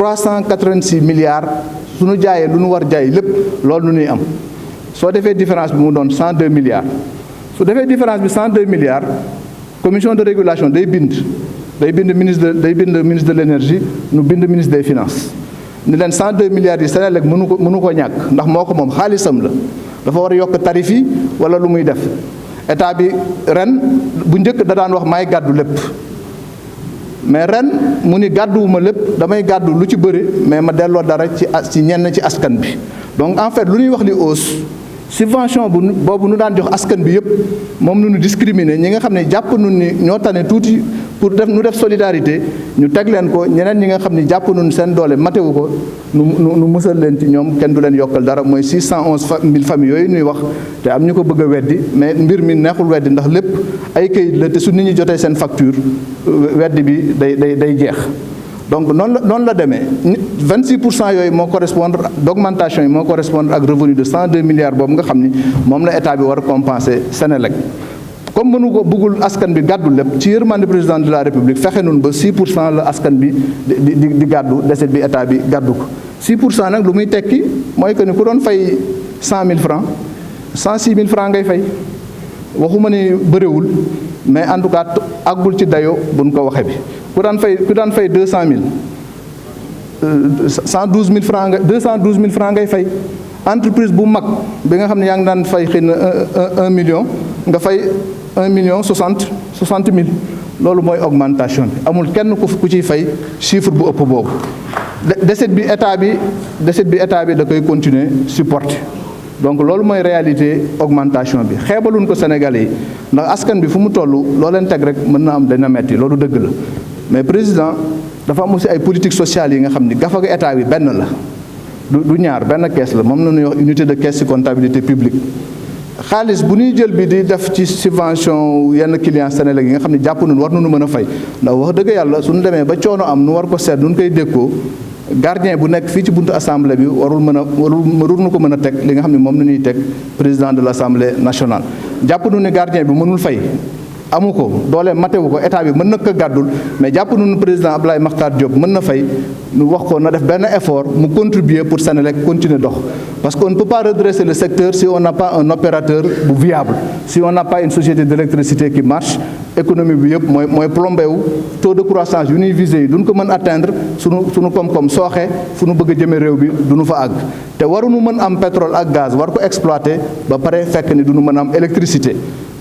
386 milliards suñu jaayee lu ñu war jaay lépp loolu nu ñuy am soo defee différence bi mu doon 102 milliards su defee différence bi 102 milliards commission de régulation day bind ministre de l'énergie nu bind ministre des finances ni leen 102 milliards yi Senelec mënu ko ñàkk ndax moo ko moom xaalisam la dafa war a yokk tarif yi wala lu muy def état bi ren bu njëkk da daan wax maay gàddu lépp mais ren mu ni gàdduwuma lépp damay gàddu lu ci bëri mais ma delloo dara ci ñenn ci askan bi donc en fait lu ñuy wax li hausse subvention boobu nu daan jox askan bi yëpp moom nu discriminer ñi nga xam ne jàpp nu ni ñoo tane tuuti pour nu def solidarité ñu teg leen ko ñeneen ñi nga xam ne jàpp nu seen doole matewu ko nu mësal leen ci ñoom kenn du leen yokkal dara mooy 611 000 familles yooyu ñuy wax te am ñu ko bëgg a weddi mais mbir mi neexul weddi ndax lépp ay këyit la te su nit ñi jotee seen facture weddi bi day jeex donc noonu la demee 26% yooyu moo correspondre d'augmentation yi moo correspondre ak revenu de 102 milliards boobu nga xam ni moom la état bi war a compenser Senelec comme mënu ko bëggul askan bi gàddu lépp ci yërmande président de la république fexe nun ba 6% la askan bi di gàddu deset bi état bi gàddu ko 6% nag lu muy tekki mooy que ni ku doon fay 100 000 francs 106 000 francs ngay fay waxuma ni bëriwul mais en tout cas àggul ci dayo buñ ko waxe bi ku daan fay 200 000 112 000 francs 212 000 francs ngay fay entreprise bu mag bi nga xam ne yaa ngi daan fay xëy na 1 million nga fay 1 million 60 000 loolu mooy augmentation bi amul kenn ku ciy fay chiffre bu ëpp boobu deset bi état bi da koy continuer supporter donc loolu mooy réalité augmentation bi xeebaluñ ko Sénégalais yi ndax askan bi fu mu toll loo leen teg rek mën na am dana metti loolu dëgg la mais président dafa am aussi ay politique sociale yi nga xam ni gafaga état bi benn la du ñaar benn kees la moom la ñuy wax unité de caisse ci comptabilité publique xaalis bu ñuy jël bi di def ci subvention yenn clients Senelec yi nga xam ne jàpp nañu war nañu mën a fay ndax wax dëgg yàlla suñu demee ba coono am nu war ko seet nu koy dékkoo gardien bu nekk fii ci buntu assemblée bi warul nu ko mën a teg li nga xam ne moom la ñuy teg président de l'Assemblée nationale jàpp nu ne gardien bi mënul fay amu ko doole matewu ko état bi mën na ko gàddul mais jàpp nañu président Abdoulaye Makhtar Diop mën na fay nu wax ko na def benn effort mu contribuer pour Senelec continuer dox parce qu'on ne peut pas redresser le secteur si on n'a pas un opérateur bu viable si on n'a pas une société d'électricité qui marche économie bi yëpp mooy plombé wu taux de croissance yu ñuy visé yi duñ ko mën atteindre suñu koom-koom sooxe fu nu bëgg a jëme réew bi duñu fa àgg te waruñu mën am pétrole ak gaz war ko exploiter ba pare fekk ni duñu mën am électricité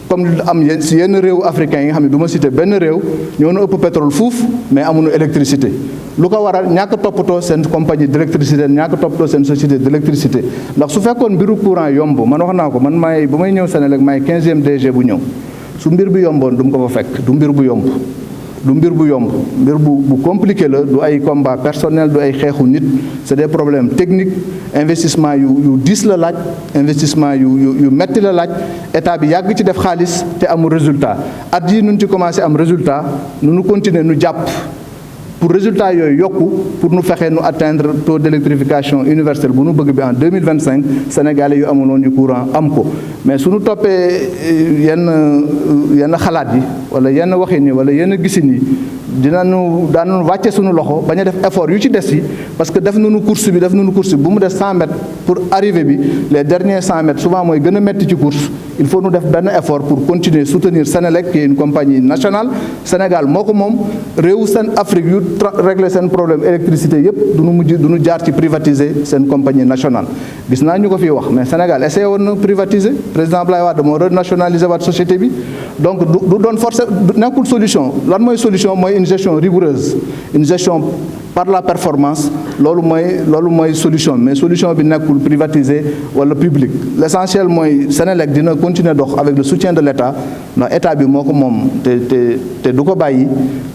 comme am si yenn réewu africains yi nga xam ne du ma cité benn réew ñoo nu ëpp pétrole fuuf mais amuñu électricité lu ko waral ñàkk toppatoo seen compagnie d'électricité ñàkk toppatoo seen société d'électricité ndax su fekkoon mbiru courant yomb man wax naa ko man maay ba may ñëw Senelec maay 15e DG bu ñëw su mbir bi yomboon du mu ko fa fekk du mbir bu yomb mbir bu compliqué la du ay combat personnel du ay xeexu nit c'est des problèmes techniques investissement yu diis la laaj investissement yu metti la laaj état bi yàgg ci def xaalis te amul résultat at yi nun ci commencé am résultat nu continuer nu jàpp pour résultat yooyu yokku pour nu fexe nu atteindre taux d'électrification universelle bu nu bëgg bi en 2025 Sénégalais yu amuloon yu courant am ko mais suñu toppee yenn xalaat yi wala yenn waxin yi wala yenn gisin yi daanu wàcce suñu loxo bañ a def effort yu ci des yi parce que def nañu course bi bu mu des 100 mètres pour arriver bi les derniers 100 mètres souvent mooy gën a metti ci course il faut nu def benn effort pour continuer soutenir Senelec qui est une compagnie nationale Sénégal moo ko moom réewu seen Afrique yu régler seen problème électricité yëpp duñu jaar ci privatiser seen compagnie nationale gis naa ñu ko fii wax mais Sénégal essayé woon na privatiser président Abdoulaye Wade moo renationaliser waat société bi donc du doon forcé nekkul solution lan mooy solution mooy une gestion rigoureuse une gestion par la performance loolu mooy solution mais solution bi nekkul privatiser wala public l'essentiel mooy Senelec dina continuer dox avec le soutien de l'État ndax état bi moo ko moom te du ko bàyyi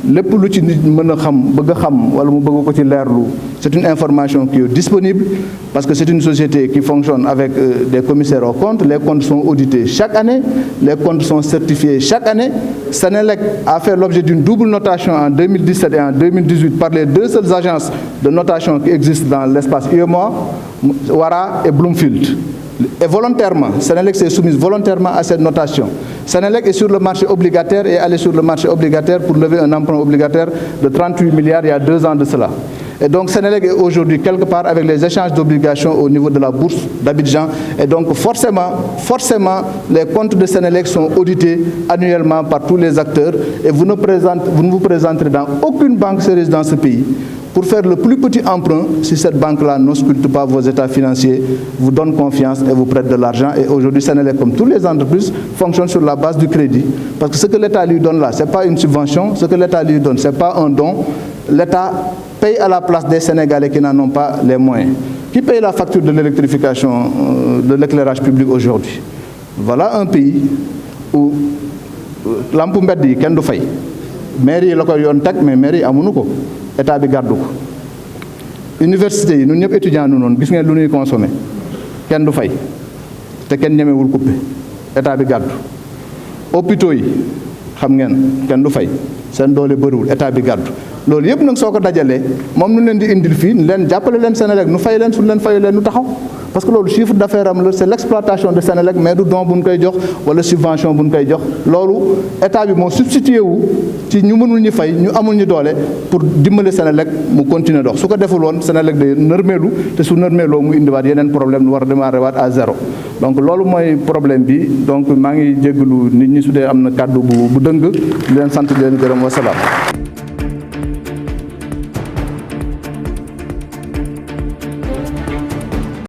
lépp lu ci nit mën a xam bëgg a xam wala mu bëgg ko ci leerlu c'est une information qui est disponible parce que c'est une société qui fonctionne avec des commissaires aux comptes les comptes sont audités chaque année les comptes sont certifiés chaque année Senelec a fait l'objet d'une double notation en 2017 et en 2018 par les deux seules agences de notation qui existent dans l'espace UEMOA, Wara et Bloomfield. Et volontairement, Senelec s'est soumise volontairement à cette notation. Senelec est sur le marché obligataire et allé sur le marché obligataire pour lever un emprunt obligataire de 38 milliards il y a 2 ans de cela. Et donc Sénélec est aujourd'hui quelque part avec les échanges d'obligations au niveau de la bourse d'Abidjan. Et donc forcément, les comptes de Sénélec sont audités annuellement par tous les acteurs. Et vous ne vous présenterez dans aucune banque sérieuse dans ce pays pour faire le plus petit emprunt si cette banque-là n'ausculte pas vos états financiers, vous donne confiance et vous prête de l'argent. Et aujourd'hui, Sénélec, comme toutes les entreprises, fonctionne sur la base du crédit. Parce que ce que l'État lui donne là, ce n'est pas une subvention, ce que l'État lui donne, ce n'est pas un don. L'État paye à la place des Sénégalais qui n'en ont pas les moyens. Qui paye la facture de l'électrification, de l'éclairage public aujourd'hui? Voilà un pays où lampe mbedd yi kenn du fay. Maire yi la koy yoon teg, mais maire yi amuñu ko. État bi gàddu ko. Université yi ñun ñëpp étudiants nu noonu gis ngeen lu ñuy consommé kenn du fay te kenn ñemewul coupé état bi gàddu. Hôpitaux yi xam ngeen kenn du fay seen doole bëriwul état bi gàddu. loolu yëpp nag soo ko dajalee moom nu leen di indil fii leen jàppale leen Sénélec nu fay leen su leen fayu leen nu taxaw parce que loolu chiffre d'affaires am la c'est l'exploitation de Sénélec mais du don bu ñu koy jox wala subvention bu ñu koy jox loolu état bi moo substitué wu ci ñu mënul ñu fay ñu amul ñu doole pour dimbale Sénélec mu continuer dox su ko deful woon Sénélec day nërmeelu te su nërmeeloo mu indiwaat yeneen problème nu war a démarrer waat à zéro donc loolu mooy problème bi donc maa ngi jégalu nit ñi su dee am na kàddu bu dëng di leen sant di leen gërëm wa salaam